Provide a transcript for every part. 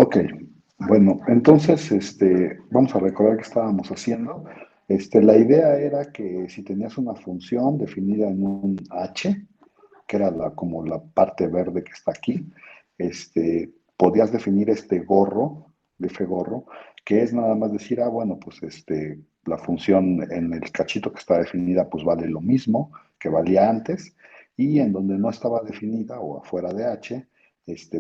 Ok, bueno, entonces vamos a recordar qué estábamos haciendo. La idea era que si tenías una función definida en un h, que era como la parte verde que está aquí, podías definir este gorro, f gorro, que es nada más decir, bueno, pues la función en el cachito que está definida, pues vale lo mismo que valía antes, y en donde no estaba definida o afuera de h,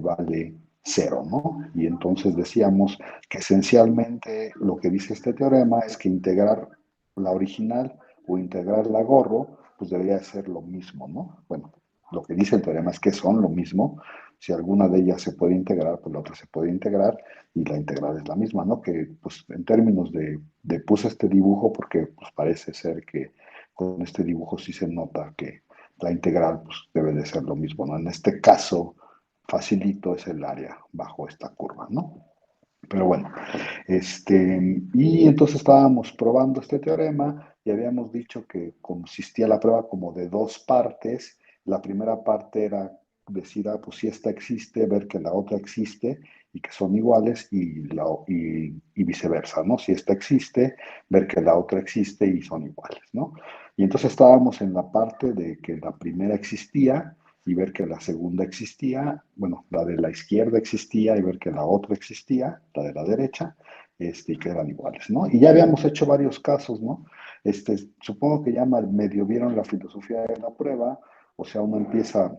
vale cero, ¿no? Y entonces decíamos que esencialmente lo que dice este teorema es que integrar la original o integrar la gorro, pues debería ser lo mismo, ¿no? Bueno, lo que dice el teorema es que son lo mismo. Si alguna de ellas se puede integrar, pues la otra se puede integrar y la integral es la misma, ¿no? Que pues en términos de puse este dibujo porque pues parece ser que con este dibujo sí se nota que la integral pues debe de ser lo mismo, ¿no? En este caso, facilito es el área bajo esta curva, ¿no? Pero bueno, y entonces estábamos probando este teorema y habíamos dicho que consistía la prueba como de dos partes. La primera parte era decir, pues si esta existe, ver que la otra existe y que son iguales y viceversa, ¿no? Si esta existe, ver que la otra existe y son iguales, ¿no? Y entonces estábamos en la parte de que la primera existía y ver que la segunda existía, bueno, la de la izquierda existía y ver que la otra existía, la de la derecha, y que eran iguales, ¿no? Y ya habíamos hecho varios casos, ¿no? Supongo que ya medio vieron la filosofía de la prueba, o sea, uno empieza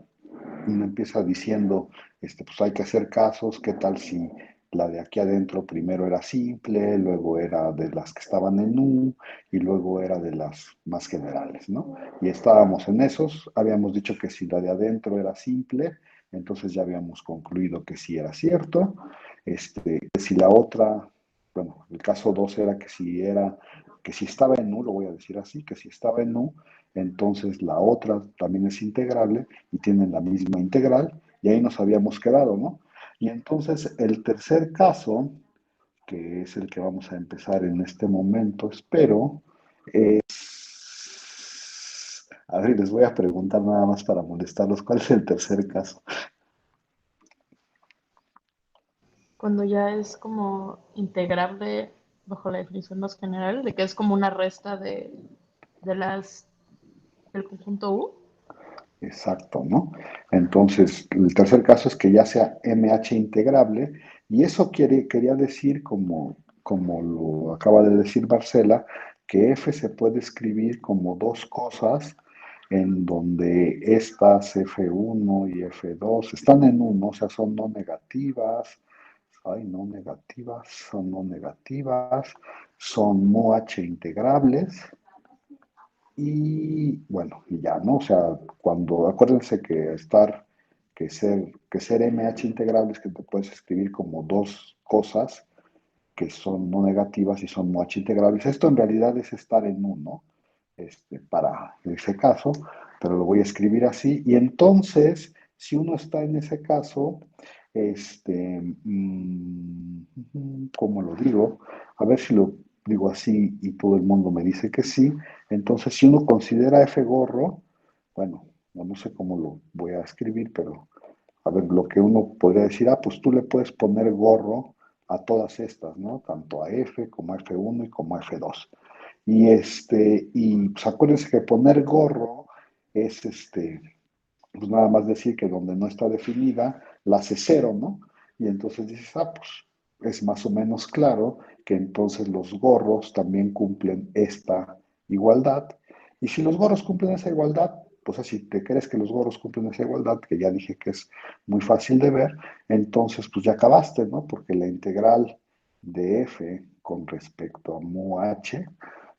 diciendo, pues hay que hacer casos, ¿qué tal si la de aquí adentro primero era simple, luego era de las que estaban en U y luego era de las más generales, ¿no? Y estábamos en esos, habíamos dicho que si la de adentro era simple, entonces ya habíamos concluido que sí era cierto, que si la otra, bueno, el caso 2 era que si estaba en U, lo voy a decir así, que si estaba en U, entonces la otra también es integrable y tienen la misma integral, y ahí nos habíamos quedado, ¿no? Y entonces el tercer caso, que es el que vamos a empezar en este momento, espero, a ver, les voy a preguntar nada más para molestarlos, ¿cuál es el tercer caso? Cuando ya es como integrable bajo la definición más general, de que es como una resta de las del conjunto U. Exacto, ¿no? Entonces, el tercer caso es que ya sea MH integrable, y eso quería decir, como lo acaba de decir Marcela, que F se puede escribir como dos cosas en donde estas F1 y F2 están en uno, o sea, son no negativas, no negativas, son no negativas, son mu H integrables, y bueno, y ya, ¿no? O sea, acuérdense que ser MH integral es que te puedes escribir como dos cosas que son no negativas y son no H integrables. Esto en realidad es estar en uno, para ese caso, pero lo voy a escribir así. Y entonces, si uno está en ese caso, ¿cómo lo digo? A ver si lo digo así y todo el mundo me dice que sí. Entonces, si uno considera F gorro, bueno, no sé cómo lo voy a escribir, pero a ver, lo que uno podría decir, pues tú le puedes poner gorro a todas estas, ¿no? Tanto a F como a F1 y como a F2. Y pues acuérdense que poner gorro es pues nada más decir que donde no está definida, la hace cero, ¿no? Y entonces dices, pues es más o menos claro que entonces los gorros también cumplen esta igualdad. Y si los gorros cumplen esa igualdad, pues así te crees que los gorros cumplen esa igualdad, que ya dije que es muy fácil de ver, entonces pues ya acabaste, ¿no? Porque la integral de f con respecto a mu h,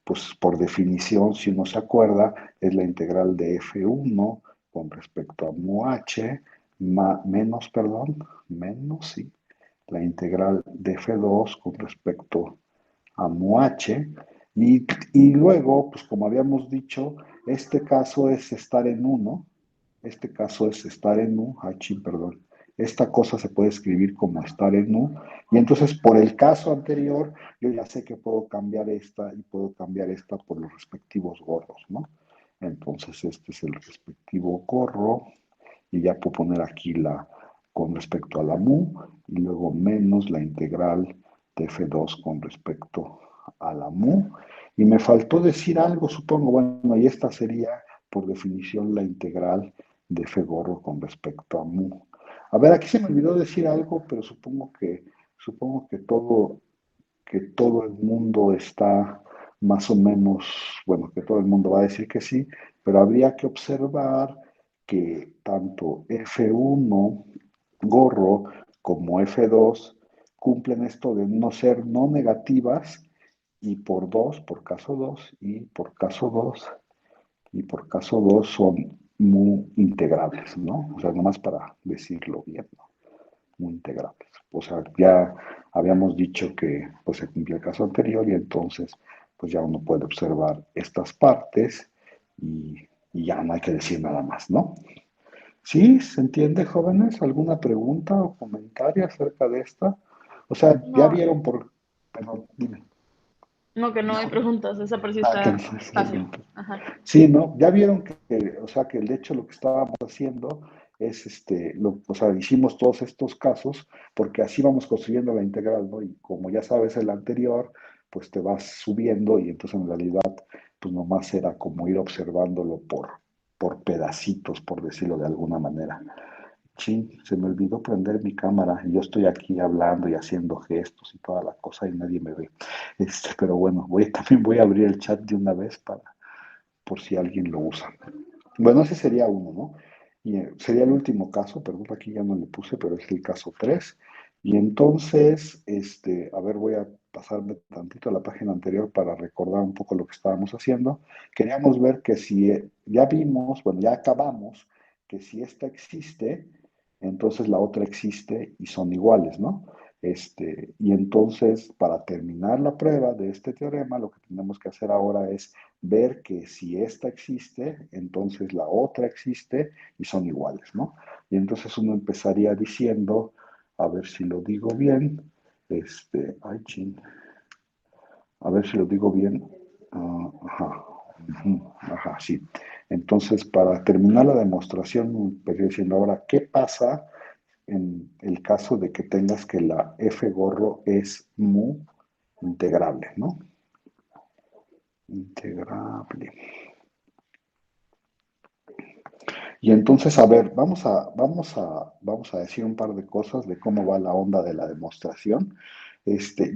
pues por definición, si uno se acuerda, es la integral de f1 con respecto a mu h, menos, sí, la integral de f2 con respecto a mu h, y luego, pues como habíamos dicho, este caso es estar en 1, este caso es estar en U, perdón, esta cosa se puede escribir como estar en U, y entonces por el caso anterior, yo ya sé que puedo cambiar esta y puedo cambiar esta por los respectivos gorros, ¿no? Entonces este es el respectivo gorro, y ya puedo poner aquí con respecto a la mu y luego menos la integral de f2 con respecto a la mu. Y me faltó decir algo, supongo, bueno, y esta sería por definición la integral de f gorro con respecto a mu. A ver, aquí se me olvidó decir algo, pero supongo que todo el mundo está más o menos, bueno, que todo el mundo va a decir que sí, pero habría que observar que tanto F1 gorro como F2 cumplen esto de no ser no negativas y por 2 por caso 2 y por caso 2 y por caso 2 son muy integrables, ¿no? O sea, nomás para decirlo bien, ¿no? Muy integrables. O sea, ya habíamos dicho que pues, se cumplió el caso anterior y entonces pues ya uno puede observar estas partes y, y ya no hay que decir nada más, ¿no? ¿Sí? ¿Se entiende, jóvenes? ¿Alguna pregunta o comentario acerca de esta? O sea, ya No, vieron por... Perdón, dime. no, que no hay preguntas, esa pero sí Que no está es fácil. pregunta. Ajá. Sí, ¿no? Ya vieron o sea, que de hecho lo que estábamos haciendo es, o sea, hicimos todos estos casos porque así vamos construyendo la integral, ¿no? Y como ya sabes el anterior, pues te vas subiendo y entonces en realidad, pues nomás era como ir observándolo por pedacitos, por decirlo de alguna manera. Sí, se me olvidó prender mi cámara y yo estoy aquí hablando y haciendo gestos y toda la cosa y nadie me ve. Pero bueno, también voy a abrir el chat de una vez por si alguien lo usa. Bueno, ese sería uno, ¿no? Y sería el último caso, perdón, aquí ya no le puse, pero es el caso 3. Y entonces, a ver, voy a pasarme tantito a la página anterior para recordar un poco lo que estábamos haciendo. Queríamos ver que si ya vimos, bueno, ya acabamos, que si esta existe, entonces la otra existe y son iguales, ¿no? Y entonces, para terminar la prueba de este teorema, lo que tenemos que hacer ahora es ver que si esta existe, entonces la otra existe y son iguales, ¿no? Y entonces uno empezaría diciendo, a ver si lo digo bien, ay, chin, a ver si lo digo bien, ajá, ajá, sí. Entonces, para terminar la demostración, empezaría diciendo ahora, ¿qué pasa en el caso de que tengas que la F gorro es mu integrable, ¿no? Integrable. Y entonces, a ver, vamos a decir un par de cosas de cómo va la onda de la demostración.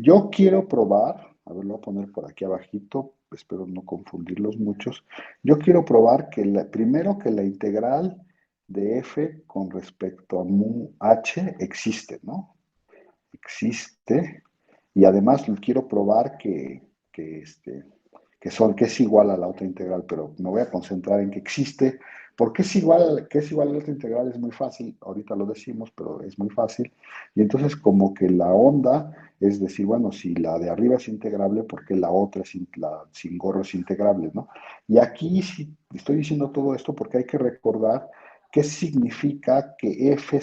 Yo quiero probar, a ver, lo voy a poner por aquí abajito, espero no confundirlos muchos. Yo quiero probar que primero que la integral de f con respecto a mu h existe, ¿no? Existe. Y además quiero probar que es igual a la otra integral, pero me voy a concentrar en que existe. ¿Por qué es igual a la otra integral? Es muy fácil, ahorita lo decimos, pero es muy fácil. Y entonces como que la onda es decir, bueno, si la de arriba es integrable, ¿por qué la otra, la sin gorro es integrable, ¿no? Y aquí sí estoy diciendo todo esto porque hay que recordar qué significa que F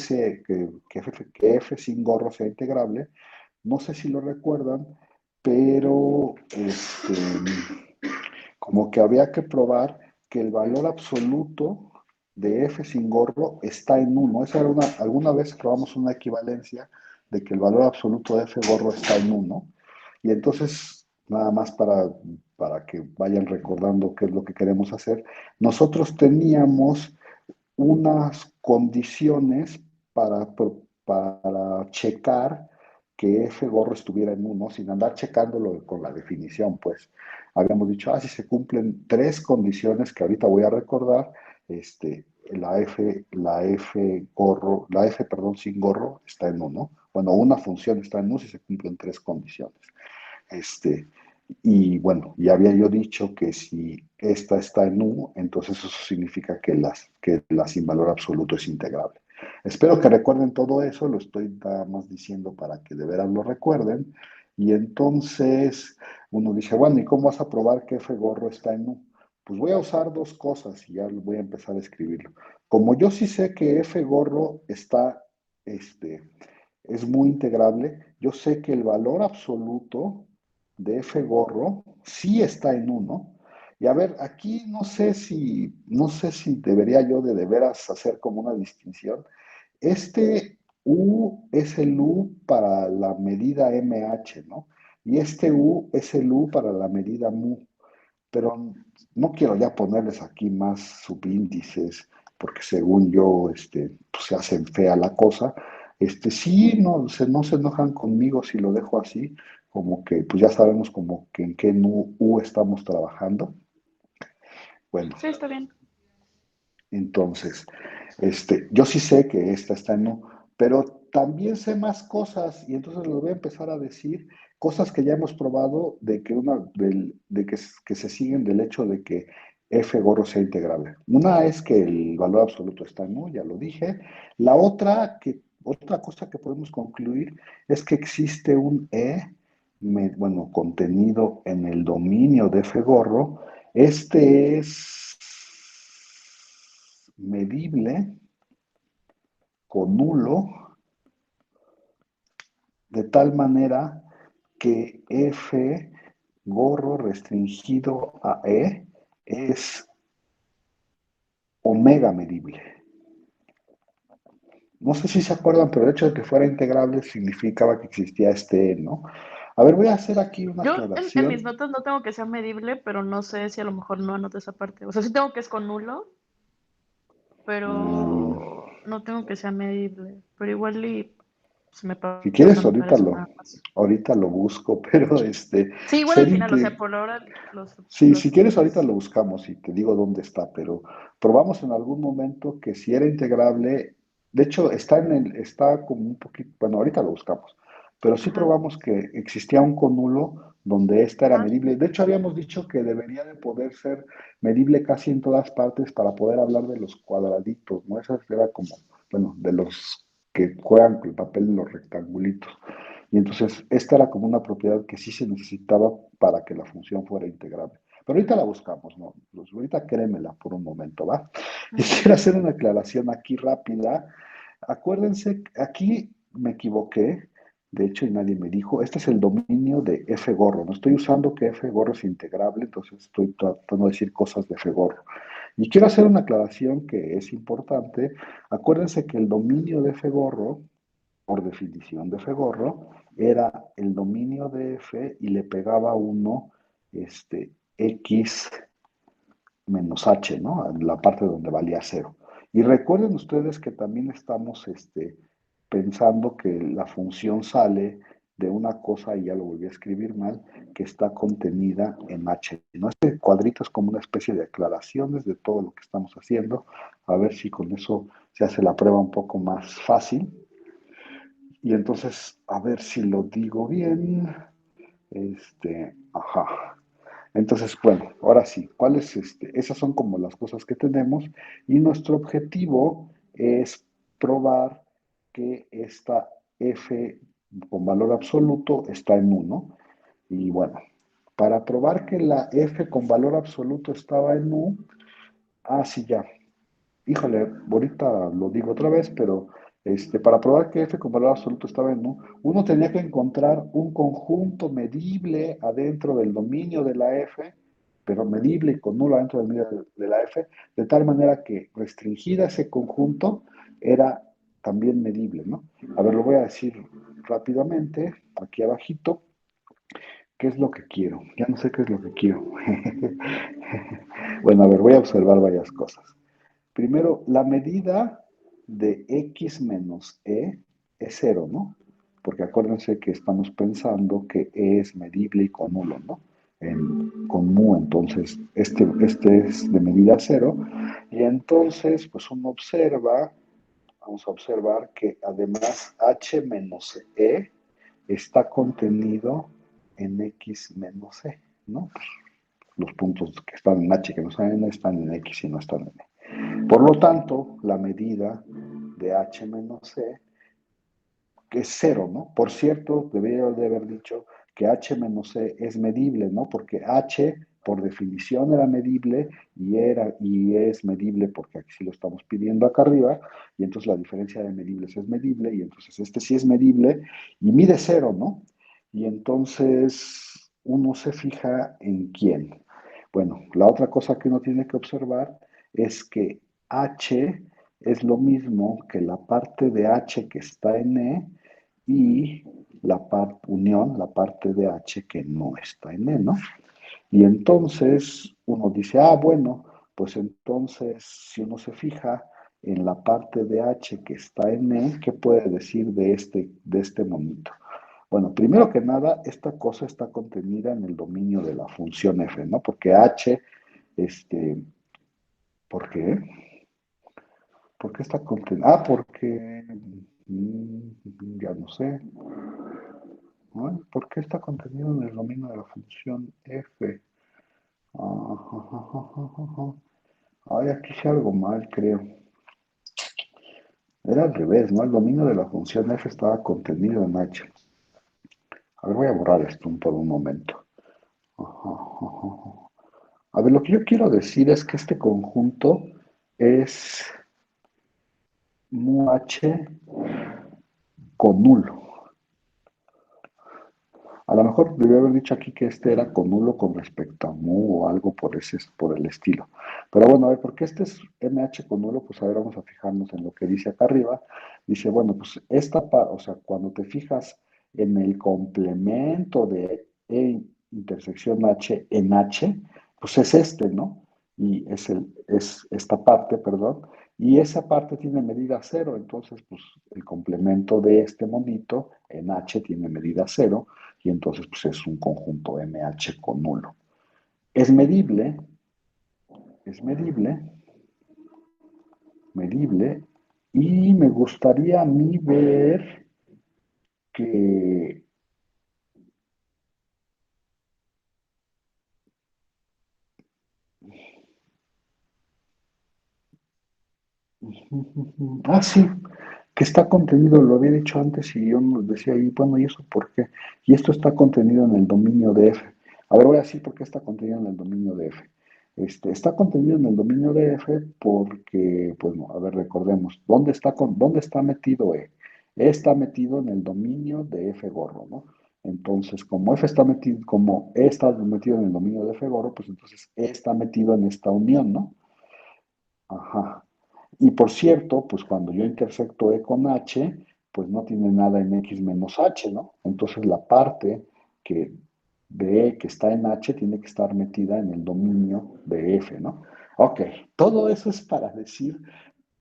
sin gorro sea integrable. No sé si lo recuerdan, pero como que había que probar que el valor absoluto de f sin gorro está en uno. Esa era alguna vez probamos una equivalencia de que el valor absoluto de f gorro está en uno. Y entonces, nada más para que vayan recordando qué es lo que queremos hacer, nosotros teníamos unas condiciones para checar que F gorro estuviera en uno, sin andar checándolo con la definición, pues. Habíamos dicho, si se cumplen tres condiciones que ahorita voy a recordar, la F, perdón, sin gorro está en uno. Bueno, una función está en uno si se cumplen tres condiciones. Este, y bueno, ya había yo dicho que si esta está en U, entonces eso significa que la sin valor absoluto es integrable. Espero que recuerden todo eso, lo estoy nada más diciendo para que de veras lo recuerden. Y entonces uno dice, bueno, ¿y cómo vas a probar que F gorro está en U? Pues voy a usar dos cosas y ya voy a empezar a escribirlo. Como yo sí sé que F gorro es muy integrable, yo sé que el valor absoluto de F gorro sí está en uno. Y a ver, aquí no sé si debería yo de veras hacer como una distinción. Este U es el U para la medida MH, ¿no? Y este U es el U para la medida mu. Pero no quiero ya ponerles aquí más subíndices, porque según yo, pues se hacen fea la cosa. Sí, no se enojan conmigo si lo dejo así, como que pues ya sabemos como que en qué U estamos trabajando. Bueno, Sí, está bien. entonces, yo sí sé que esta está en U, pero también sé más cosas y entonces les voy a empezar a decir cosas que ya hemos probado de que que se siguen del hecho de que F gorro sea integrable. Una es que el valor absoluto está en U, ya lo dije. La otra cosa que podemos concluir es que existe un bueno, contenido en el dominio de F gorro. Este es medible con nulo de tal manera que F gorro restringido a E es omega medible. No sé si se acuerdan, pero el hecho de que fuera integrable significaba que existía este E, ¿no? A ver, voy a hacer aquí una Yo en mis aclaración. notas no tengo que sea medible, pero no sé si a lo mejor no anoto esa parte. O sea, sí tengo que es con nulo, Mm, pero no tengo que sea medible. Pero igual y se me si pasó quieres, anotar eso nada más. ahorita lo busco, pero Sí, igual al ser final, o sea, inte- por ahora los, Sí, si quieres ahorita los... lo buscamos y te digo dónde está, pero probamos en algún momento que si era integrable, de hecho está como un poquito, bueno, ahorita lo buscamos, pero sí Ajá, probamos que existía un cónulo donde esta era ajá, medible. De hecho, habíamos dicho que debería de poder ser medible casi en todas partes para poder hablar de los cuadraditos, ¿no? Esa era como, bueno, de los que juegan el papel de los rectangulitos. Y entonces, esta era como una propiedad que sí se necesitaba para que la función fuera integrable. Pero ahorita la buscamos, ¿no? Pues ahorita créemela por un momento, ¿va? Y ujú. quiero hacer una aclaración aquí rápida. Acuérdense, aquí me equivoqué, de hecho, y nadie me dijo, este es el dominio de F gorro. No estoy usando que F gorro es integrable, entonces estoy tratando de decir cosas de F gorro. Y quiero hacer una aclaración que es importante. Acuérdense que el dominio de F gorro, por definición de F gorro, era el dominio de F y le pegaba uno, X menos h, ¿no? En la parte donde valía cero. Y recuerden ustedes que también estamos pensando que la función sale de una cosa, y ya lo volví a escribir mal, que está contenida en h, ¿no? Este cuadrito es como una especie de aclaraciones de todo lo que estamos haciendo, a ver si con eso se hace la prueba un poco más fácil. Y entonces, a ver si lo digo bien. Ajá. Entonces, bueno, ahora sí, ¿cuáles? Esas son como las cosas que tenemos y nuestro objetivo es probar que esta f con valor absoluto está en uno. Y bueno, para probar que la f con valor absoluto estaba en u, sí, ya, híjole, ahorita lo digo otra vez, pero para probar que f con valor absoluto estaba en U, uno tenía que encontrar un conjunto medible adentro del dominio de la f, pero medible y con nulo adentro del dominio de la f, de tal manera que restringida ese conjunto era también medible, ¿no? A ver, lo voy a decir rápidamente, aquí abajito, ¿qué es lo que quiero? Ya no sé qué es lo que quiero. Bueno, a ver, voy a observar varias cosas. Primero, la medida de x menos e es cero, ¿no? Porque acuérdense que estamos pensando que e es medible y con nulo, ¿no? Con mu, entonces este es de medida cero. Y entonces, pues uno observa, vamos a observar que además h menos e está contenido en x menos e, ¿no? Pues los puntos que están en h que no están en e están en x y no están en e. Por lo tanto, la medida de h menos c, que es cero, ¿no? Por cierto, debería de haber dicho que h menos c es medible, ¿no? Porque h, por definición, era medible y es medible porque aquí sí lo estamos pidiendo acá arriba, y entonces la diferencia de medibles es medible, y entonces este sí es medible y mide cero, ¿no? Y entonces uno se fija en quién. Bueno, la otra cosa que uno tiene que observar es que H es lo mismo que la parte de H que está en E y la parte unión, la parte de H que no está en E, ¿no? Y entonces uno dice, ah, bueno, pues entonces si uno se fija en la parte de H que está en E, ¿qué puede decir de este monito? Bueno, primero que nada, esta cosa está contenida en el dominio de la función f, ¿no? Porque h, este, ¿por qué? ¿Por qué está contenida? Ah, porque, ya no sé, ¿no? ¿Por qué está contenido en el dominio de la función f? Ay, aquí hice algo mal, creo. Era al revés, ¿no? El dominio de la función f estaba contenido en h. A ver, voy a borrar esto por un momento. A ver, lo que yo quiero decir es que este conjunto es mu h con nulo. A lo mejor debería haber dicho aquí que este era con nulo con respecto a mu o algo por el estilo. Pero bueno, a ver, porque este es MH con nulo, pues a ver, vamos a fijarnos en lo que dice acá arriba. Dice, bueno, pues o sea, cuando te fijas en el complemento de E intersección H en H, pues es este, ¿no? Y es esta parte, perdón, y esa parte tiene medida cero, entonces, pues el complemento de este monito en H tiene medida cero, y entonces pues es un conjunto MH con nulo. Es medible, es medible, y me gustaría a mí ver que, sí, que está contenido, lo había dicho antes y yo nos decía ahí, bueno, ¿y eso por qué? Y esto está contenido en el dominio de F. A ver, voy a decir por qué está contenido en el dominio de F. Está contenido en el dominio de F porque, pues, no, a ver, recordemos, ¿dónde está metido E? E está metido en el dominio de F gorro, ¿no? Entonces, como E está metido en el dominio de F gorro, pues entonces E está metido en esta unión, ¿no? Ajá. Y por cierto, pues cuando yo intersecto E con H, pues no tiene nada en X menos H, ¿no? Entonces la parte que de E que está en H tiene que estar metida en el dominio de F, ¿no? Ok, todo eso es para decir,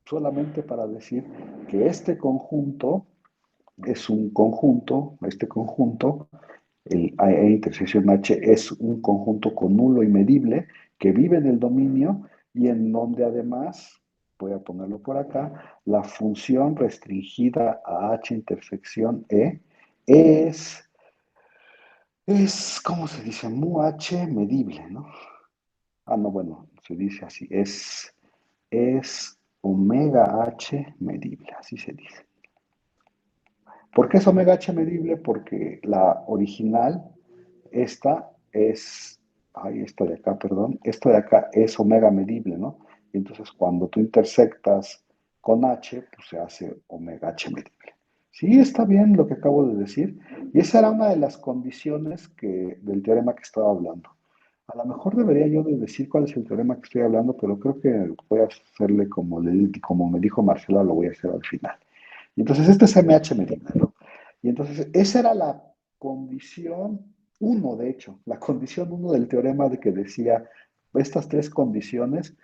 solamente para decir que este conjunto es un conjunto, el E intersección H es un conjunto con nulo y medible que vive en el dominio y en donde además, voy a ponerlo por acá, la función restringida a H intersección E es, ¿cómo se dice? Mu H medible, ¿no? Ah, no, bueno, se dice así, es omega H medible, así se dice. ¿Por qué es omega H medible? Porque la original, esta es, esta de acá, perdón, esta de acá es omega medible, ¿no? Y entonces cuando tú intersectas con H, pues se hace omega H medible. Sí, está bien lo que acabo de decir. Y esa era una de las condiciones del teorema que estaba hablando. A lo mejor debería yo de decir cuál es el teorema que estoy hablando, pero creo que voy a hacerle como me dijo Marcela, lo voy a hacer al final. Y entonces este es MH medible, ¿no? Y entonces esa era la condición uno, de hecho, la condición uno del teorema de que decía, estas tres condiciones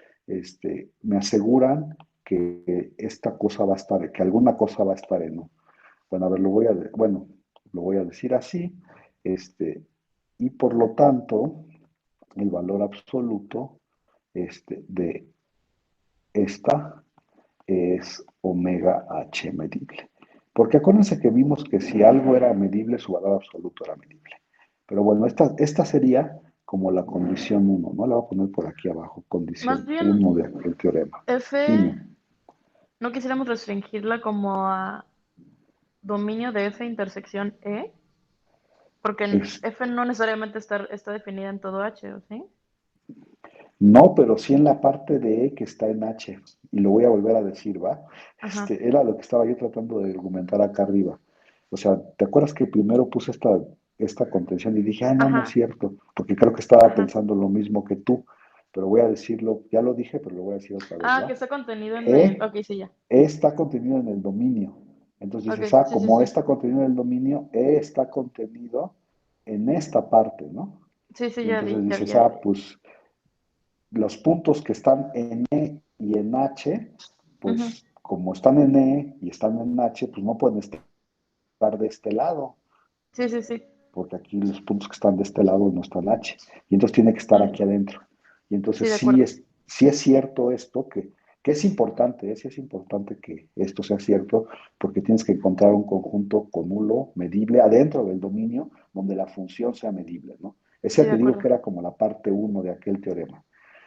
me aseguran que esta cosa va a estar, que alguna cosa va a estar en U. Bueno, a ver, lo voy a decir así, y por lo tanto, el valor absoluto de esta es omega h medible. Porque acuérdense que vimos que si algo era medible, su valor absoluto era medible. Pero bueno, esta sería como la condición uno, ¿no? La voy a poner por aquí abajo, Más condición bien, uno del teorema. F, Dime, no quisiéramos restringirla como a dominio de F intersección E, porque es, F no necesariamente está definida en todo H, ¿o sí? no, pero sí en la parte de E que está en H. Y lo voy a volver a decir, ¿va? Ajá, Era lo que estaba yo tratando de argumentar acá arriba. O sea, ¿te acuerdas que primero puse esta contención y dije, ah, no, no es ajá, cierto? Porque creo que estaba ajá. pensando lo mismo que tú. pero voy a decirlo, ya lo dije, pero lo voy a decir otra vez, Ah, que ¿va? está contenido en el... E, Ok, sí, ya. E está contenido en el dominio. Entonces Ok, dices, ah, sí, sí, como E sí. está contenido en el dominio, E está contenido en esta parte, ¿no? Sí, sí, Y ya entonces vi, ya vi, dices, ya vi. ah, pues los puntos que están en E y en H, Ujú. pues como están en E y están en H, pues no pueden estar de este lado, Sí, sí, sí. porque aquí los puntos que están de este lado no están H, y entonces tiene que estar Mm, aquí adentro. Y sí, entonces de acuerdo. sí es cierto esto, que es importante, sí es importante que esto sea cierto, porque tienes que encontrar un conjunto conulo, medible, adentro del dominio, donde la función sea medible, ¿no? Sí, Ese de te digo acuerdo. que era como la parte uno de aquel teorema.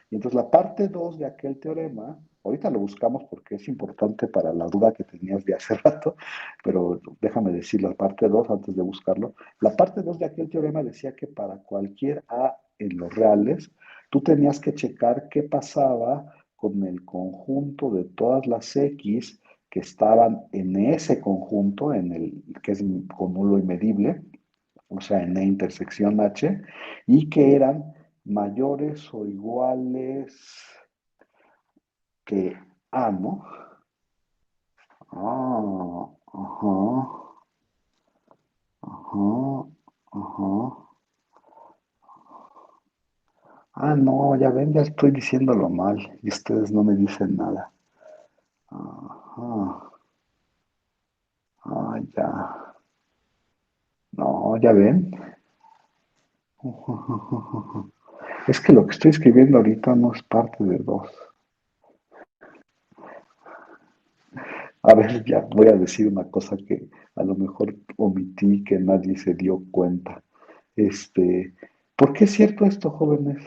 Y entonces la parte 2 de aquel teorema, ahorita lo buscamos porque es importante para la duda que tenías de hace rato, pero déjame decir la parte 2 antes de buscarlo. La parte 2 de aquel teorema decía que para cualquier A en los reales, tú tenías que checar qué pasaba con el conjunto de todas las X que estaban en ese conjunto, en el que es con nulo y medible, o sea, en E intersección H, y que eran mayores o iguales que A, ¿no? Ah, ajá, ajá, ajá. Ah, no, ya ven, ya estoy diciéndolo mal y ustedes no me dicen nada. Ajá, ah, ya. No, ya ven. Es que lo que estoy escribiendo ahorita no es parte de dos. A ver, ya voy a decir una cosa que a lo mejor omití, que nadie se dio cuenta. Este, ¿Por qué es cierto esto, jóvenes?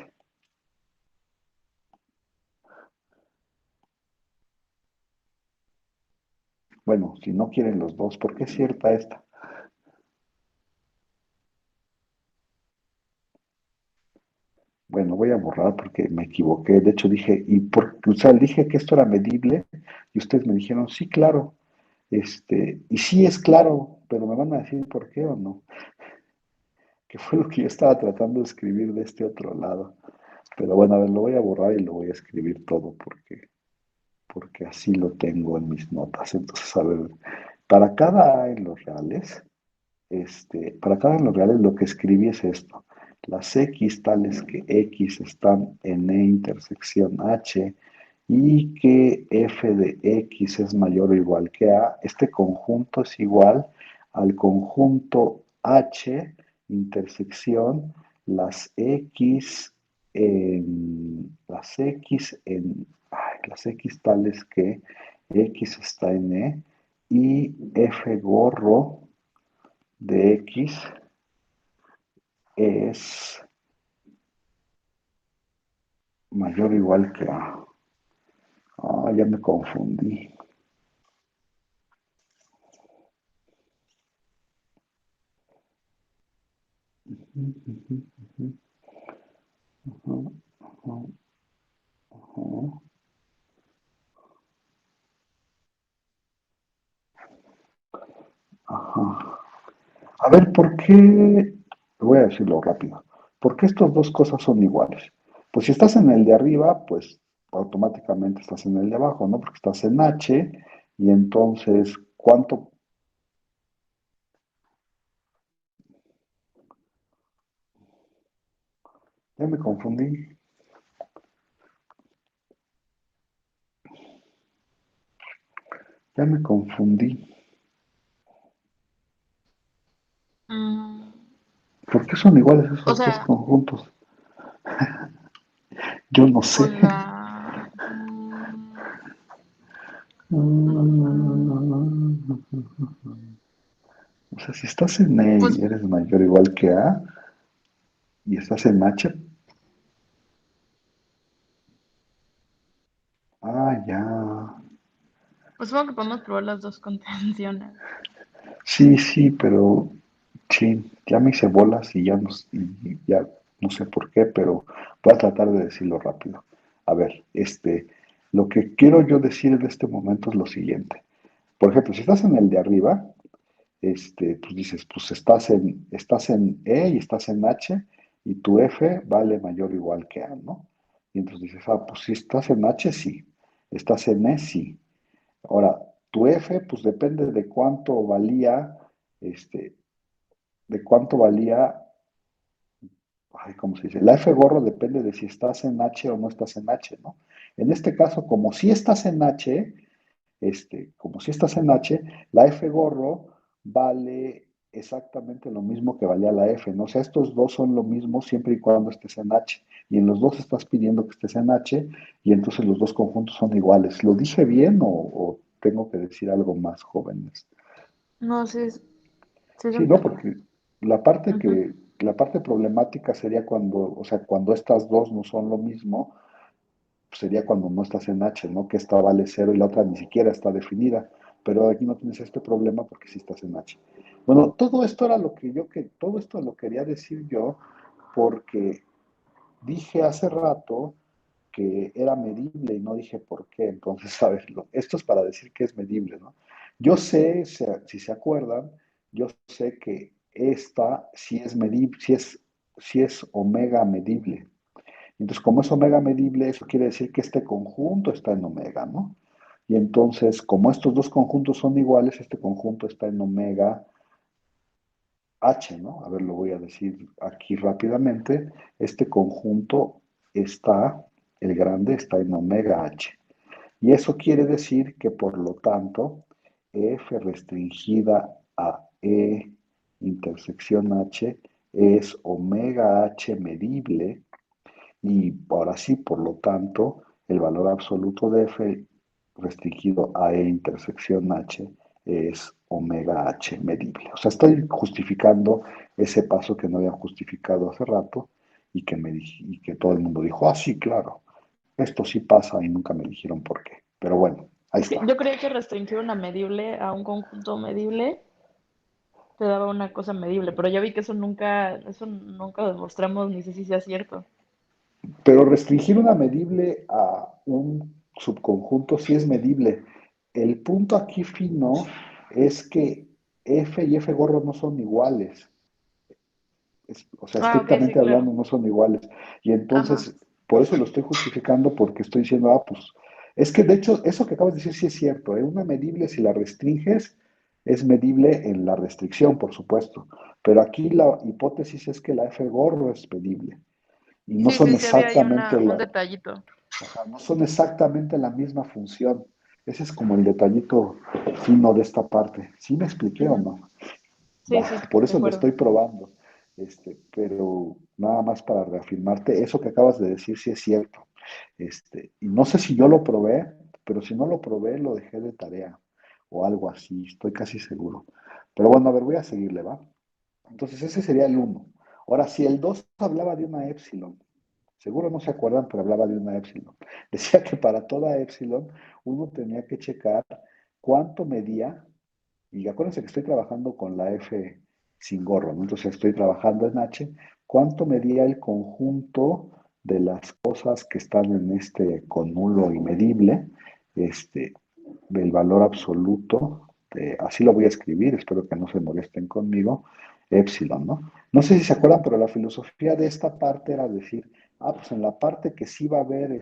Bueno, si no quieren los dos, ¿por qué es cierta esta? Bueno, voy a borrar porque me equivoqué. De hecho, dije, o sea, dije que esto era medible y ustedes me dijeron, sí, claro. Y sí es claro, pero me van a decir por qué o no. Que fue lo que yo estaba tratando de escribir de este otro lado. Pero bueno, a ver, lo voy a borrar y lo voy a escribir todo porque así lo tengo en mis notas. Entonces, a ver, para cada A en los reales, para cada A en los reales lo que escribí es esto. Las X tales que X están en E intersección H y que F de X es mayor o igual que A, este conjunto es igual al conjunto H intersección las X tales que X está en E y F gorro de X es mayor o igual que A. Ah, ya me confundí. Ajá. A ver, ¿por qué? Voy a decirlo rápido. ¿Por qué estas dos cosas son iguales? Pues si estás en el de arriba, pues automáticamente estás en el de abajo, ¿no? Porque estás en H y entonces, ¿cuánto? Ya me confundí, ya me confundí. Mm, ¿Por qué son iguales o esos dos sea, conjuntos? Yo no sé. con la... O sea, si estás en E pues, y eres mayor o igual que A y estás en H, ah, ya. pues supongo que podemos probar las dos contenciones. Sí, sí, pero sí, ya me hice bolas y ya no sé por qué, pero voy a tratar de decirlo rápido. A ver, lo que quiero yo decir en este momento es lo siguiente. Por ejemplo, si estás en el de arriba, pues dices, pues estás en E y estás en H y tu F vale mayor o igual que A, ¿no? Y entonces dices, pues si estás en H, sí. Estás en E, sí. Ahora, tu F, pues depende este, de cuánto valía, ay, ¿cómo se dice? La F gorro depende de si estás en H o no estás en H, ¿no? En este caso, como si estás en H, como si estás en H, la F gorro vale exactamente lo mismo que valía la F, ¿no? O sea, estos dos son lo mismo siempre y cuando estés en H. Y en los dos estás pidiendo que estés en H y entonces los dos conjuntos son iguales. ¿Lo dije bien o tengo que decir algo más, jóvenes? No, sí, sí se Sí, no, entendió. porque la parte Ujú. que, la parte problemática sería cuando, o sea, cuando estas dos no son lo mismo, sería cuando no estás en H, ¿no? Que esta vale cero y la otra ni siquiera está definida. Pero aquí no tienes este problema porque sí estás en H. Bueno, todo esto lo quería decir yo porque dije hace rato que era medible y no dije por qué. Entonces, a ver, esto es para decir que es medible, ¿no? Yo sé, si se acuerdan, yo sé que esta sí es medible, sí es omega medible. Entonces, como es omega medible, eso quiere decir que este conjunto está en omega, ¿no? Y entonces, como estos dos conjuntos son iguales, este conjunto está en omega H, ¿no? A ver, lo voy a decir aquí rápidamente. Este conjunto está, el grande está en omega H. Y eso quiere decir que, por lo tanto, F restringida a E intersección H es omega H medible y ahora sí, por lo tanto, el valor absoluto de F restringido a E intersección H es omega H medible. O sea, estoy justificando ese paso que no había justificado hace rato y que todo el mundo dijo, sí, claro, esto sí pasa y nunca me dijeron por qué. Pero bueno, ahí Es que está. yo creía que restringir una medible a un conjunto medible te daba una cosa medible, pero ya vi que eso nunca demostramos ni sé si sea cierto. Pero restringir una medible a un subconjunto sí es medible. El punto aquí fino es que F y F gorro no son iguales. O sea, Ah, ok, sí, estrictamente claro. hablando, no son iguales. Y Ajá. entonces, por eso lo estoy justificando, porque estoy diciendo, pues, es que de hecho, eso que acabas de decir sí es cierto, ¿eh? Una medible, si la restringes, es medible en la restricción, por supuesto. Pero aquí la hipótesis es que la F gorro es medible. Y no Sí, son sí, sí, había ahí exactamente un detallito. no son exactamente la misma función. Ese es como el detallito fino de esta parte. ¿Sí me expliqué o Ujú. no? Sí, Va, sí, por de eso lo acuerdo. estoy probando. Pero nada más para reafirmarte, eso que acabas de decir sí es cierto. Y no sé si yo lo probé, pero si no lo probé, lo dejé de tarea o algo así, estoy casi seguro. Pero bueno, a ver, voy a seguirle, ¿va? Entonces ese sería el uno. Ahora, si el 2 hablaba de una épsilon, seguro no se acuerdan, pero hablaba de una épsilon. Decía que para toda épsilon uno tenía que checar cuánto medía, y acuérdense que estoy trabajando con la F sin gorro, ¿no? Entonces estoy trabajando en H, cuánto medía el conjunto de las cosas que están en este conulo inmedible, este, del valor absoluto, así lo voy a escribir, espero que no se molesten conmigo, épsilon, ¿no? No sé si se acuerdan, pero la filosofía de esta parte era decir, pues en la parte que sí va a haber,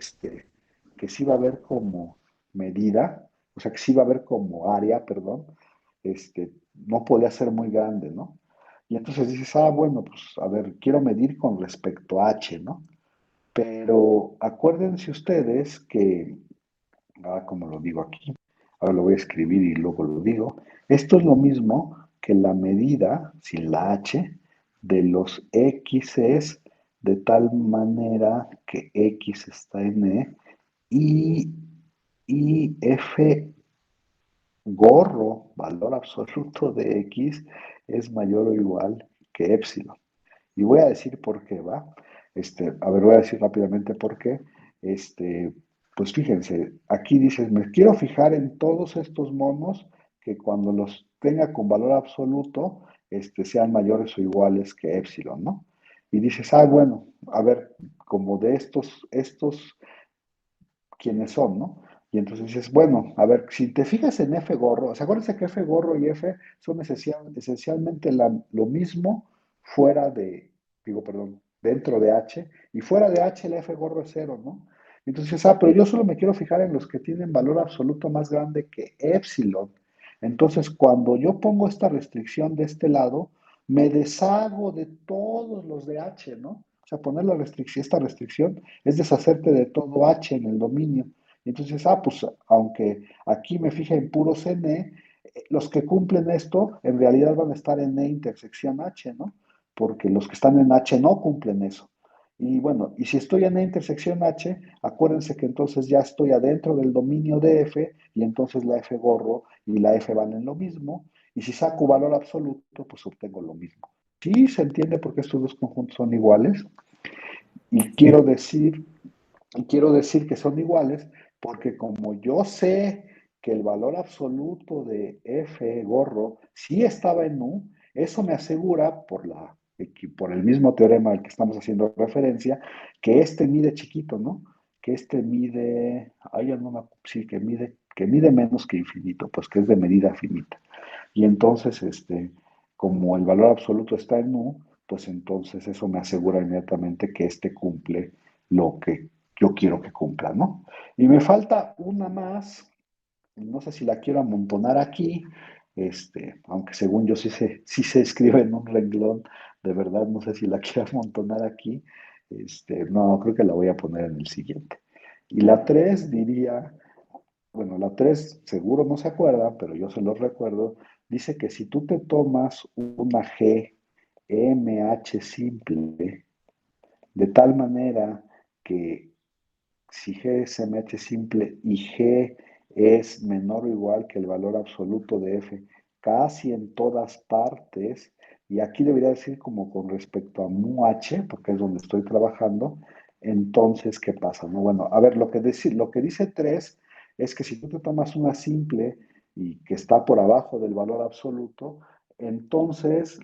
que sí va a haber como medida, o sea, que sí va a haber como área, perdón, no podía ser muy grande, ¿no? Y entonces dices, bueno, pues a ver, quiero medir con respecto a H, ¿no? Pero acuérdense ustedes que, como lo digo aquí, ahora lo voy a escribir y luego lo digo, esto es lo mismo que la medida, sin la H, de los X de tal manera que X está en E y F gorro, valor absoluto de X, es mayor o igual que épsilon. Y voy a decir por qué, ¿va? A ver, voy a decir rápidamente por qué. Este, pues fíjense, aquí dices, me quiero fijar en todos estos monos que cuando los tenga con valor absoluto, sean mayores o iguales que épsilon, ¿no? Y dices, bueno, a ver, como de estos quiénes son, ¿no? Y entonces dices, bueno, a ver, si te fijas en F gorro, ¿se acuerdan que F gorro y F son esencialmente lo mismo fuera de, digo, perdón, dentro de H, y fuera de H el F gorro es cero, ¿no? Entonces, pero yo solo me quiero fijar en los que tienen valor absoluto más grande que epsilon. Entonces, cuando yo pongo esta restricción de este lado, me deshago de todos los de H, ¿no? O sea, poner la restricción, esta restricción es deshacerte de todo H en el dominio. Entonces, pues aunque aquí me fije en puros N, los que cumplen esto en realidad van a estar en E intersección H, ¿no? Porque los que están en H no cumplen eso. Y bueno, y si estoy en E intersección H, acuérdense que entonces ya estoy adentro del dominio de F y entonces la F gorro y la F valen lo mismo. Y si saco valor absoluto, pues obtengo lo mismo. Sí, se entiende por qué estos dos conjuntos son iguales. Y Sí. quiero decir que son iguales porque como yo sé que el valor absoluto de F gorro sí estaba en U, eso me asegura por el mismo teorema al que estamos haciendo referencia, que este mide chiquito, ¿no? Que este mide, ya no me, sí, que mide menos que infinito, pues que es de medida finita. Y entonces, como el valor absoluto está en U, pues entonces eso me asegura inmediatamente que este cumple lo que yo quiero que cumpla, ¿no? Y me falta una más, no sé si la quiero amontonar aquí, aunque según yo sí se escribe en un renglón, de verdad no sé si la quiero amontonar aquí, no, creo que la voy a poner en el siguiente. Y la 3 diría, bueno, la 3 seguro no se acuerda, pero yo se los recuerdo, dice que si tú te tomas una G MH simple, de tal manera que si G es MH simple y G es menor o igual que el valor absoluto de F casi en todas partes, y aquí debería decir como con respecto a mu H, porque es donde estoy trabajando, entonces, ¿qué pasa? No, bueno, a ver, lo que dice 3 es que si tú te tomas una simple y que está por abajo del valor absoluto, entonces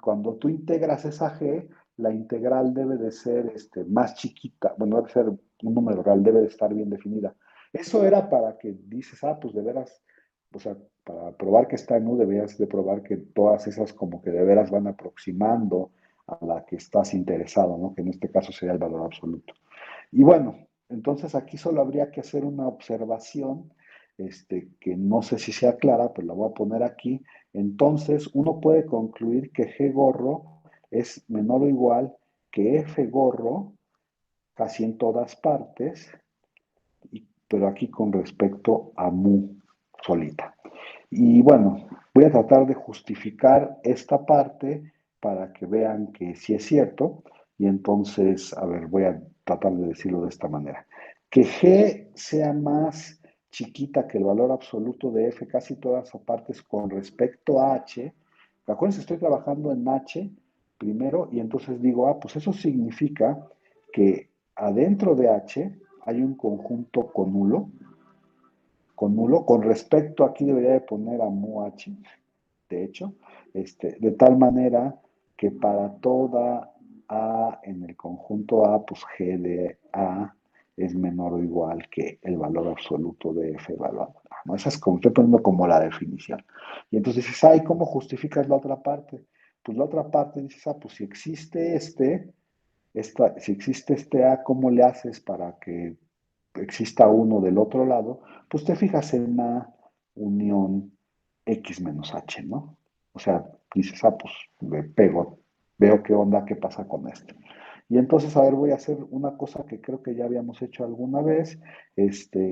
cuando tú integras esa G, la integral debe de ser más chiquita, bueno, debe ser un número real, debe de estar bien definida. Eso era para que dices, pues de veras, o sea, para probar que está en U, deberías de probar que todas esas como que de veras van aproximando a la que estás interesado, ¿no? Que en este caso sería el valor absoluto. Y bueno, entonces aquí solo habría que hacer una observación, que no sé si sea clara, pero la voy a poner aquí. Entonces, uno puede concluir que G gorro es menor o igual que F gorro casi en todas partes, pero aquí con respecto a mu solita. Y bueno, voy a tratar de justificar esta parte para que vean que sí es cierto. Y entonces, a ver, voy a tratar de decirlo de esta manera. Que G sea más chiquita que el valor absoluto de F casi todas partes con respecto a H. Acuérdense, estoy trabajando en H primero y entonces digo, pues eso significa que adentro de H hay un conjunto con nulo, con respecto, aquí debería de poner a mu h, de hecho, de tal manera que para toda A en el conjunto A, pues G de A es menor o igual que el valor absoluto de F evaluado. ¿No? Esa es como, estoy poniendo como la definición. Y entonces dices, ¿cómo justificas la otra parte? Pues la otra parte dices, pues si existe si existe este A, ¿cómo le haces para que exista uno del otro lado? Pues te fijas en una unión X menos H, ¿no? O sea, dices, pues le pego, veo qué onda, qué pasa con esto. Y entonces, a ver, voy a hacer una cosa que creo que ya habíamos hecho alguna vez.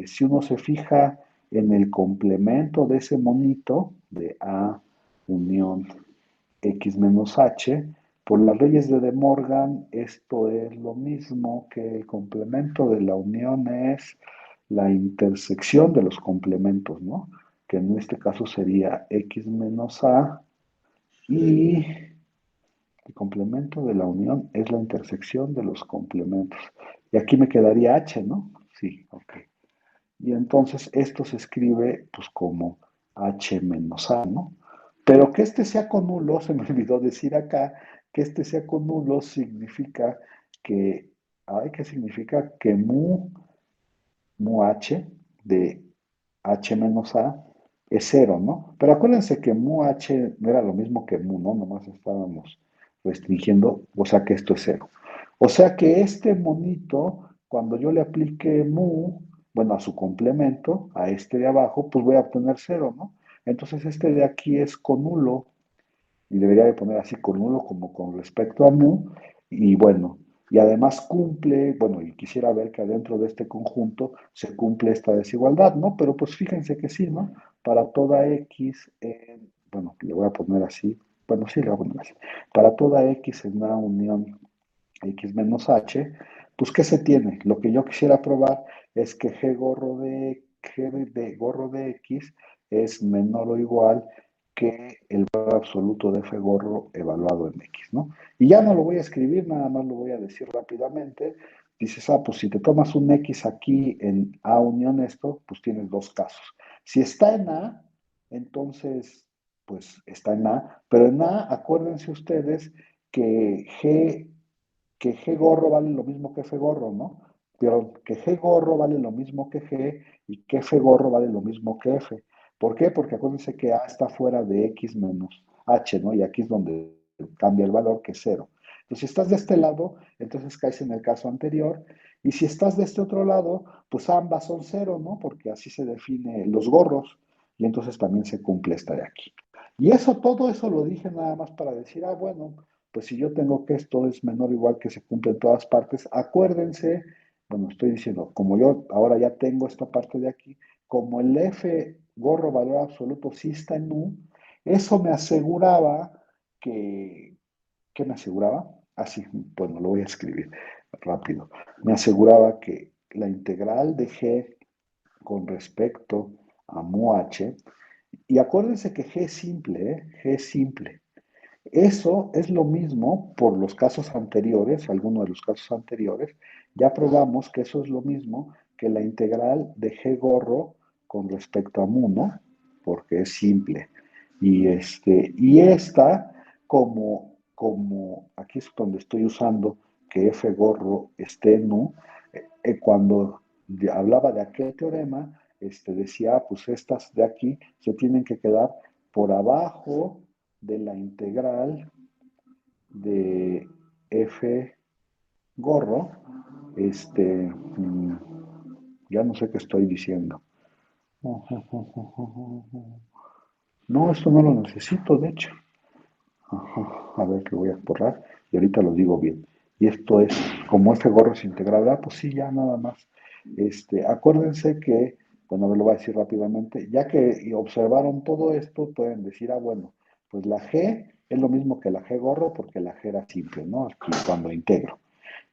Si uno se fija en el complemento de ese monito de A unión X menos H, por las leyes de De Morgan, esto es lo mismo que el complemento de la unión es la intersección de los complementos, ¿no? Que en este caso sería X menos A y el complemento de la unión es la intersección de los complementos. Y aquí me quedaría H, ¿no? Sí, ok. Y entonces esto se escribe pues como H menos A, ¿no? Pero que este sea con nulo, se me olvidó decir acá, que este sea con nulo significa que, ¿qué significa? Que mu H de H menos A es cero, ¿no? Pero acuérdense que mu H no era lo mismo que mu, ¿no? Nomás estábamos restringiendo, o sea que esto es cero. O sea que este monito, cuando yo le aplique mu, bueno, a su complemento, a este de abajo, pues voy a obtener cero, ¿no? Entonces este de aquí es conulo, y debería de poner así con uno como con respecto a mu, y bueno, y además cumple, bueno, y quisiera ver que adentro de este conjunto se cumple esta desigualdad, ¿no? Pero pues fíjense que sí, ¿no? Para toda x, bueno, le voy a poner así, bueno, sí, le voy a poner así, para toda x en una unión x menos h, pues ¿qué se tiene? Lo que yo quisiera probar es que g gorro de x es menor o igual que el valor absoluto de f gorro evaluado en x, ¿no? Y ya no lo voy a escribir, nada más lo voy a decir rápidamente. Dices, pues si te tomas un x aquí en A unión esto, pues tienes dos casos. Si está en A, entonces, pues está en A, pero en A, acuérdense ustedes que G gorro vale lo mismo que F gorro, ¿no? Pero que G gorro vale lo mismo que G y que F gorro vale lo mismo que F. ¿Por qué? Porque acuérdense que A está fuera de X menos H, ¿no? Y aquí es donde cambia el valor, que es cero. Entonces, si estás de este lado, entonces caes en el caso anterior. Y si estás de este otro lado, pues ambas son cero, ¿no? Porque así se define los gorros. Y entonces también se cumple esta de aquí. Y eso, todo eso lo dije nada más para decir, bueno, pues si yo tengo que esto es menor o igual que se cumple en todas partes, acuérdense, bueno, estoy diciendo, como yo ahora ya tengo esta parte de aquí, como el F gorro valor absoluto sí está en U, eso me aseguraba que, ¿qué me aseguraba? Así, bueno, lo voy a escribir rápido. Me aseguraba que la integral de G con respecto a mu H, y acuérdense que G es simple, ¿eh? G es simple. Eso es lo mismo por los casos anteriores, algunos de los casos anteriores, ya probamos que eso es lo mismo que la integral de G gorro con respecto a mu, ¿no? Porque es simple. Y esta, como aquí es donde estoy usando que F gorro esté en U, cuando hablaba de aquel teorema, decía, pues estas de aquí se tienen que quedar por abajo de la integral de f gorro, ya no sé qué estoy diciendo. No, esto no lo necesito, de hecho. A ver, lo voy a borrar y ahorita lo digo bien. Y esto es, como este gorro es integral, pues sí, ya nada más. Acuérdense que, bueno, me lo voy a decir rápidamente, ya que observaron todo esto, pueden decir, bueno, pues la G es lo mismo que la G gorro porque la G era simple, ¿no? Aquí cuando integro.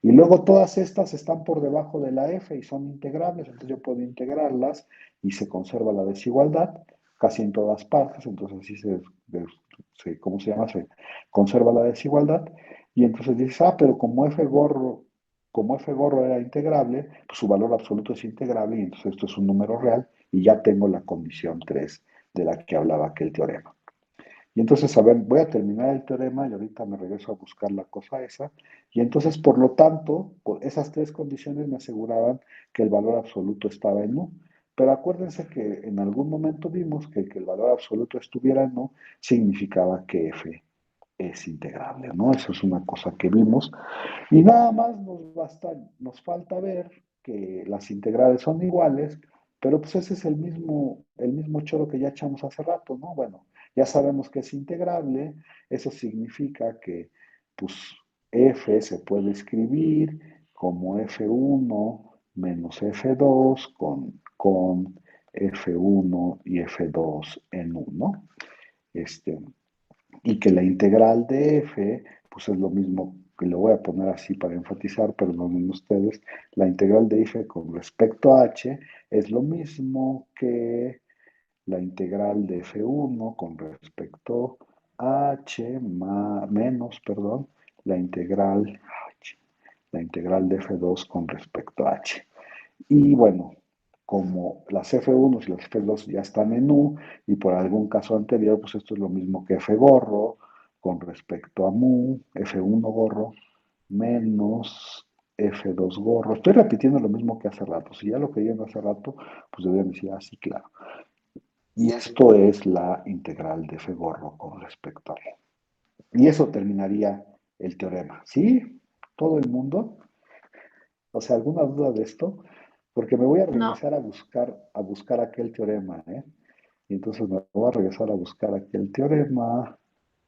Y luego todas estas están por debajo de la F y son integrables, entonces yo puedo integrarlas y se conserva la desigualdad casi en todas partes, entonces así ¿cómo se llama? Se conserva la desigualdad y entonces dices, pero como F gorro era integrable, pues su valor absoluto es integrable y entonces esto es un número real y ya tengo la condición 3 de la que hablaba aquel teorema. Y entonces, a ver, voy a terminar el teorema y ahorita me regreso a buscar la cosa esa. Y entonces, por lo tanto, esas tres condiciones me aseguraban que el valor absoluto estaba en U. Pero acuérdense que en algún momento vimos que el valor absoluto estuviera en U significaba que F es integrable, ¿no? Eso es una cosa que vimos. Y nada más nos falta ver que las integrales son iguales, pero pues ese es el mismo choro que ya echamos hace rato, ¿no? Bueno, ya sabemos que es integrable, eso significa que pues f se puede escribir como f1 menos f2 con f1 y f2 en 1, y que la integral de f, pues es lo mismo, que lo voy a poner así para enfatizar, perdonen ustedes, la integral de f con respecto a h es lo mismo que la integral de f1 con respecto a h menos, perdón, la integral, la integral de f2 con respecto a h. Y bueno, como las F1 y las F2 ya están en U, y por algún caso anterior, pues esto es lo mismo que F gorro con respecto a mu, F1 gorro menos F2 gorro. Estoy repitiendo lo mismo que hace rato. Si ya lo creían hace rato, pues deberían decir, sí, claro. Y esto es la integral de F gorro con respecto a mu. Y eso terminaría el teorema. ¿Sí? ¿Todo el mundo? O sea, ¿alguna duda de esto? Porque me voy a No, regresar a buscar aquel teorema, ¿eh? Y entonces me voy a regresar a buscar aquel teorema.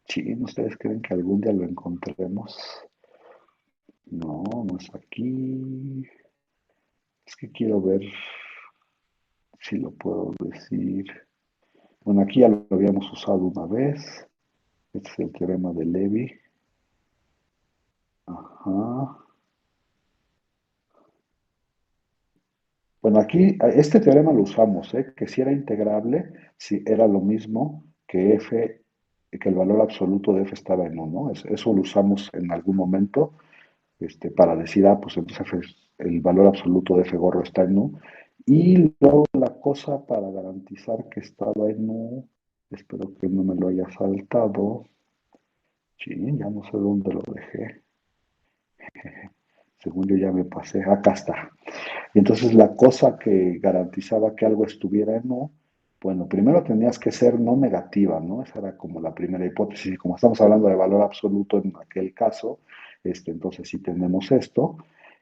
Chin, ¿ustedes creen que algún día lo encontremos? No, no es aquí. Es que quiero ver si lo puedo decir. Bueno, aquí ya lo habíamos usado una vez. Este es el teorema de Levi. Ajá. Bueno, aquí este teorema lo usamos, ¿eh? Que si era integrable, si era lo mismo que f, que el valor absoluto de f estaba en 1, ¿no? Eso lo usamos en algún momento para decir, pues entonces el valor absoluto de f gorro está en u. Y luego la cosa para garantizar que estaba en u, espero que no me lo haya saltado. Sí, ya no sé dónde lo dejé. Según yo ya me pasé, acá está. Y entonces la cosa que garantizaba que algo estuviera en U, bueno, primero tenías que ser no negativa, ¿no? Esa era como la primera hipótesis. Y como estamos hablando de valor absoluto en aquel caso, entonces sí tenemos esto.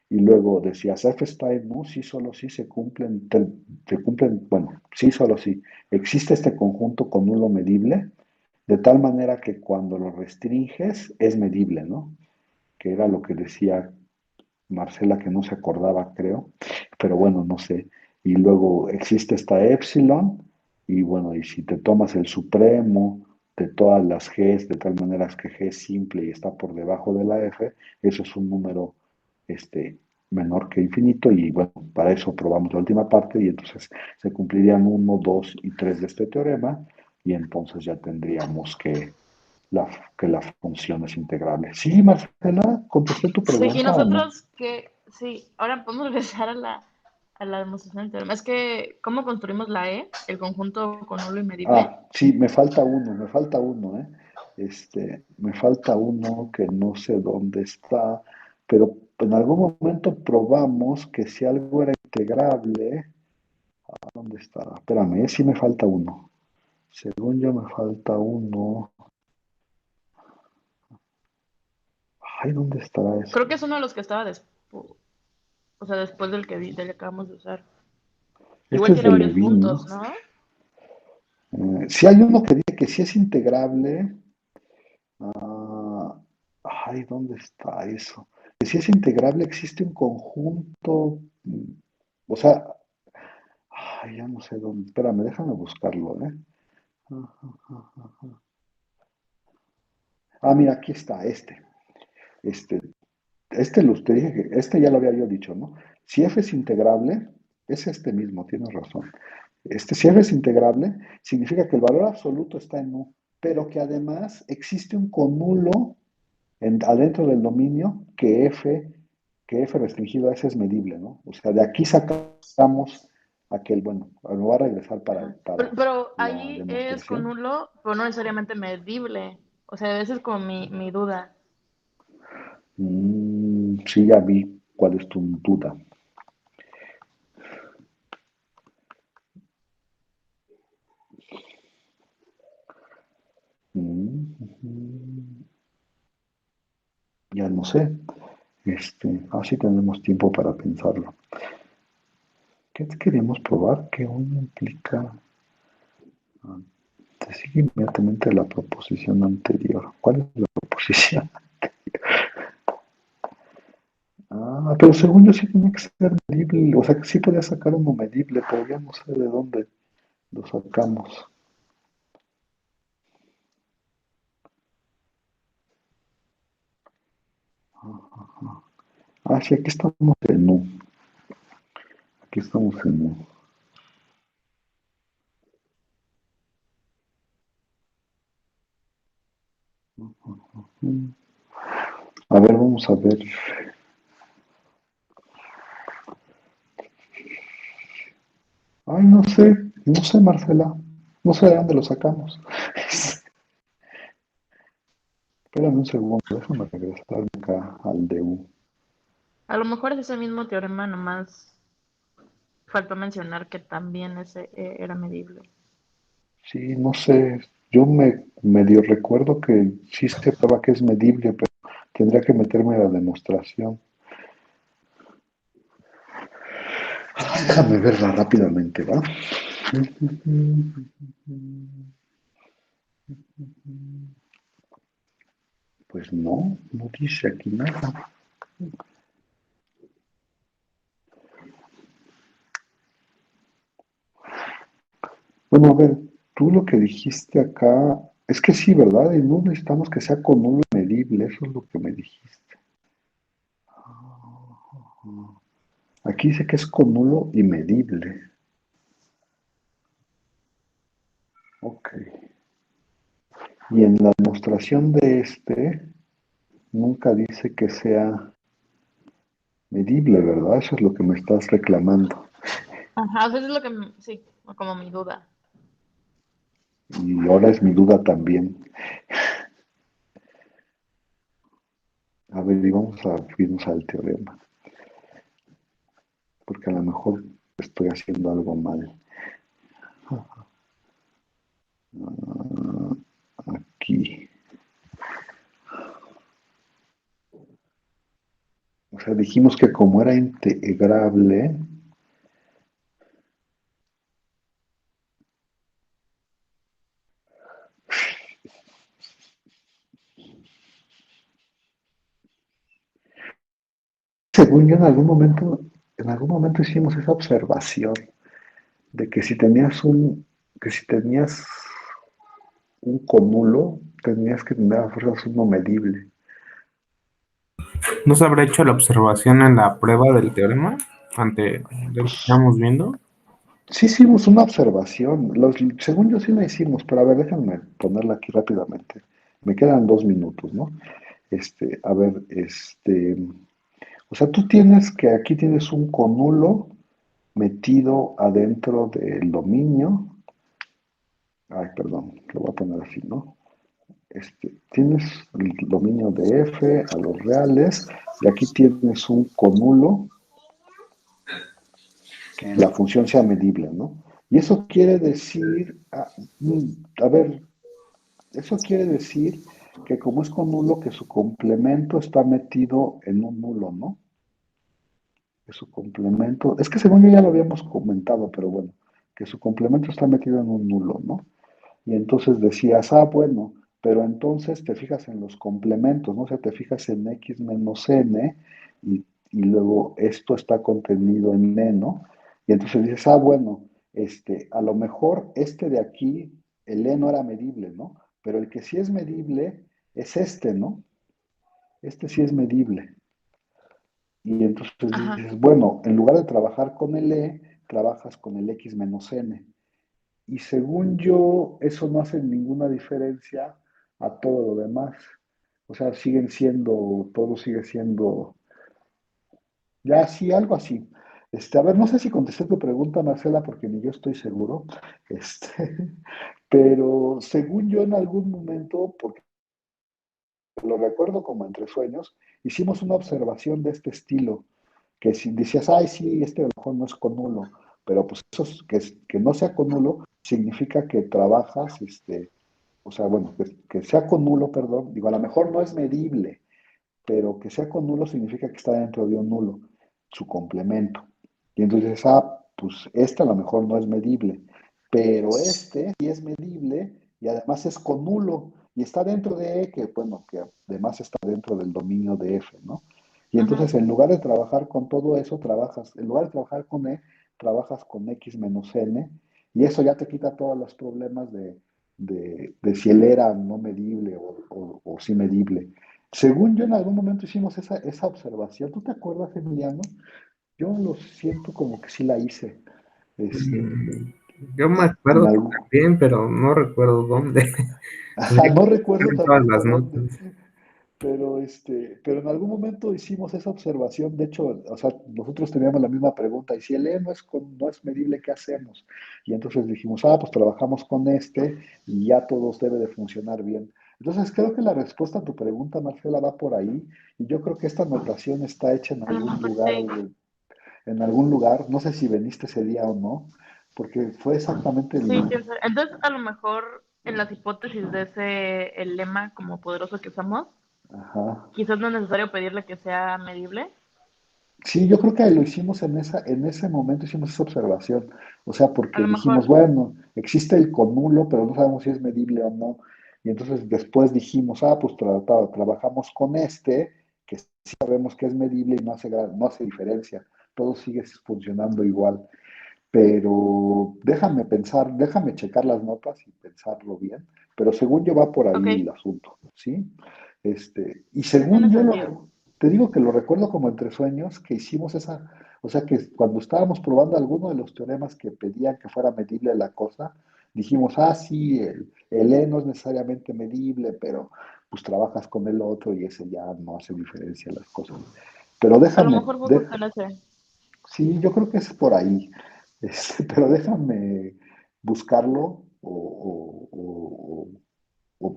Y luego decías, F está en U, sí, solo sí se cumplen, bueno, sí, solo sí. Existe este conjunto con nulo medible, de tal manera que cuando lo restringes es medible, ¿no? Que era lo que decía Marcela, que no se acordaba, creo, pero bueno, no sé. Y luego existe esta epsilon, y bueno, y si te tomas el supremo de todas las Gs, de tal manera que G es simple y está por debajo de la F, eso es un número este, menor que infinito, y bueno, para eso probamos la última parte, y entonces se cumplirían uno 2 y 3 de este teorema, y entonces ya tendríamos que la función es integrable. Sí, Marcela, contesté tu sí, y pregunta o no. nosotros que, sí, ahora podemos regresar a la demostración del teorema. Es que, ¿cómo construimos la E, el conjunto con nulo y medible? Sí, me falta uno, ¿eh? Me falta uno que no sé dónde está, pero en algún momento probamos que si algo era integrable, ¿dónde está? Espérame, sí me falta uno. Según yo me falta uno. Ay, ¿dónde estará Creo eso? que es uno de los que estaba después, o sea, después del que acabamos de usar. Este Igual es tiene de varios Levin, puntos, ¿no? ¿no? Si hay uno que dice que sí es integrable. Ah, ay, ¿dónde está eso? Que si es integrable, existe un conjunto, o sea, ay, ya no sé dónde, espérame, déjame buscarlo, ¿eh? Mira, aquí está, este, te dije que ya lo había yo dicho, ¿no? Si f es integrable, es este mismo, tienes razón. Si f es integrable, significa que el valor absoluto está en u, pero que además existe un conulo adentro del dominio que F restringido a S es medible, ¿no? O sea, de aquí sacamos aquel, bueno, me voy a regresar Ajá. para Pero la ahí es con demostración. nulo, pero no necesariamente medible. O sea, esa es como mi duda. Sí, ya vi cuál es tu duda. Mm, ya no sé. Así tenemos tiempo para pensarlo. ¿Qué queremos probar? Que uno implica. Te sigue inmediatamente la proposición anterior. ¿Cuál es la proposición? Pero según yo sí tenía que ser medible, o sea que sí podía sacar uno medible, pero ya no sé de dónde lo sacamos. Sí, aquí estamos en U. Aquí estamos en U. A ver, vamos a ver. Ay, no sé, Marcela. No sé de dónde lo sacamos. Espérame un segundo, déjame regresar acá al de U. A lo mejor es ese mismo teorema, nomás faltó mencionar que también ese era medible. Sí, no sé. Yo medio recuerdo que sí se prueba que es medible, pero Tendría que meterme a la demostración. Déjame verla rápidamente, ¿va? Pues no, no dice aquí nada. Bueno, a ver, tú lo que dijiste acá, es que sí, ¿verdad? Y no necesitamos que sea con nulo medible, eso es lo que me dijiste. Aquí dice que es con nulo y medible. Ok. Y en la demostración de este, nunca dice que sea medible, ¿verdad? Eso es lo que me estás reclamando. Ajá, o sea, eso es lo que, sí, como mi duda. Y ahora es mi duda también. A ver, y vamos a irnos al teorema, porque a lo mejor estoy haciendo algo mal. Aquí. O sea, dijimos que como era integrable, según yo en algún momento hicimos esa observación de que si tenías un cómulo, tenías que tener a fuerzas uno medible. ¿No se habrá hecho la observación en la prueba del teorema ante lo que Pues estamos viendo? sí hicimos una observación. Según yo sí la hicimos, pero a ver, déjenme ponerla aquí rápidamente. Me quedan 2 minutos, ¿no? A ver, o sea, tú tienes que aquí tienes un conulo metido adentro del dominio. Ay, perdón, lo voy a poner así, ¿no? Tienes el dominio de F a los reales y aquí tienes un conulo que la función sea medible, ¿no? Y eso quiere decir, a ver, eso quiere decir que como es con nulo, que su complemento está metido en un nulo, ¿no? Que su complemento, es que según yo ya lo habíamos comentado, pero bueno, que su complemento está metido en un nulo, ¿no? Y entonces decías, bueno, pero entonces te fijas en los complementos, ¿no? O sea, te fijas en x menos n y luego esto está contenido en n, ¿no? Y entonces dices, bueno, a lo mejor este de aquí, el e no era medible, ¿no? Pero el que sí es medible es este, ¿no? Este sí es medible. Y entonces Ajá, dices, bueno, en lugar de trabajar con el e, trabajas con el x menos n. Y según yo, eso no hace ninguna diferencia a todo lo demás. O sea, todo sigue siendo, ya sí, algo así. A ver, no sé si contesté tu pregunta, Marcela, porque ni yo estoy seguro. Este, pero según yo en algún momento, porque lo recuerdo como entre sueños, hicimos una observación de este estilo, que si decías, ay, sí, este a lo mejor no es con nulo, pero pues eso que no sea con nulo significa que trabajas, o sea, bueno, que sea con nulo, perdón, digo, a lo mejor no es medible, pero que sea con nulo significa que está dentro de un nulo, su complemento. Y entonces, pues este a lo mejor no es medible, pero este sí es medible y además es con nulo y está dentro de E, que bueno, que además está dentro del dominio de F, ¿no? Y ajá, entonces en lugar de trabajar con todo eso, en lugar de trabajar con E, trabajas con X menos N y eso ya te quita todos los problemas de si él era no medible o sí medible. Según yo en algún momento hicimos esa observación. ¿Tú te acuerdas, Emiliano? Yo lo siento como que sí la hice. Este, Mm, Yo me en acuerdo que algún, también, pero no recuerdo dónde. Tendría no que recuerdo buscar en todas tampoco las dónde, notas. pero en algún momento hicimos esa observación. De hecho, o sea, nosotros teníamos la misma pregunta. Y si el E no es medible, ¿qué hacemos? Y entonces dijimos, pues trabajamos con este y ya todos debe de funcionar bien. Entonces creo que la respuesta a tu pregunta, Marcela, va por ahí. Y yo creo que esta anotación está hecha en a lo algún mejor lugar sí. en algún lugar, no sé si veniste ese día o no, porque fue exactamente Sí, quién sabe. Entonces, a lo mejor en las hipótesis de ese, el lema como poderoso que usamos, Ajá. Quizás no es necesario pedirle que sea medible. Sí, yo creo que lo hicimos en ese momento hicimos esa observación. O sea, A porque lo dijimos, mejor, bueno, existe el conulo, pero no sabemos si es medible o no. Y entonces después dijimos, pues trabajamos con este, que sí sabemos que es medible y no hace diferencia. Todo sigue funcionando igual. Pero déjame checar las notas y pensarlo bien. Pero según yo va por ok, ahí el asunto, ¿sí? Y según tiene yo sentido. te digo que lo recuerdo como entre sueños, que hicimos o sea que cuando estábamos probando alguno de los teoremas que pedían que fuera medible la cosa, dijimos, sí, el E no es necesariamente medible, pero pues trabajas con el otro y ese ya no hace diferencia en las cosas. Pero A lo mejor fue justo en ese. sí, yo creo que es por ahí. Pero déjame buscarlo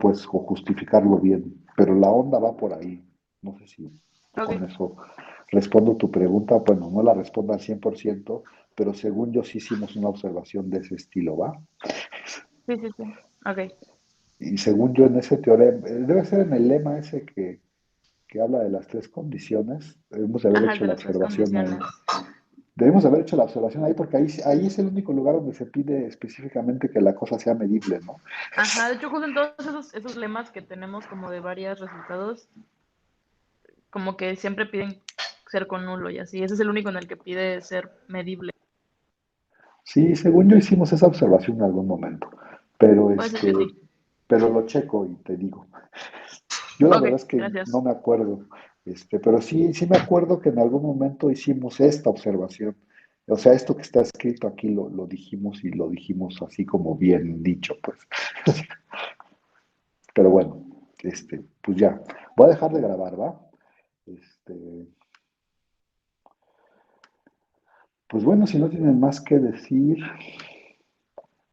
pues o justificarlo bien. Pero la onda va por ahí. No sé si Ok, con eso respondo tu pregunta. Bueno, no la respondo al 100%, pero según yo sí hicimos una observación de ese estilo, ¿va? sí, sí, sí. Ok. Y según yo en ese teorema, debe ser en el lema ese que habla de las tres condiciones, debemos de haber Ajá, el hecho de la las tres observación ahí. condiciones. Debemos de haber hecho la observación ahí porque ahí es el único lugar donde se pide específicamente que la cosa sea medible, ¿no? Ajá, de hecho, justo en todos esos lemas que tenemos como de varios resultados, como que siempre piden ser con nulo y así. Ese es el único en el que pide ser medible. Sí, según yo hicimos esa observación en algún momento, pero Puede ser que sí. pero lo checo y te digo. Yo la Ok, verdad es que no gracias. me acuerdo, pero sí me acuerdo que en algún momento hicimos esta observación. O sea, esto que está escrito aquí lo dijimos y lo dijimos así como bien dicho, pues. Pero bueno, pues ya. Voy a dejar de grabar, ¿va? Este, pues bueno, si no tienen más que decir,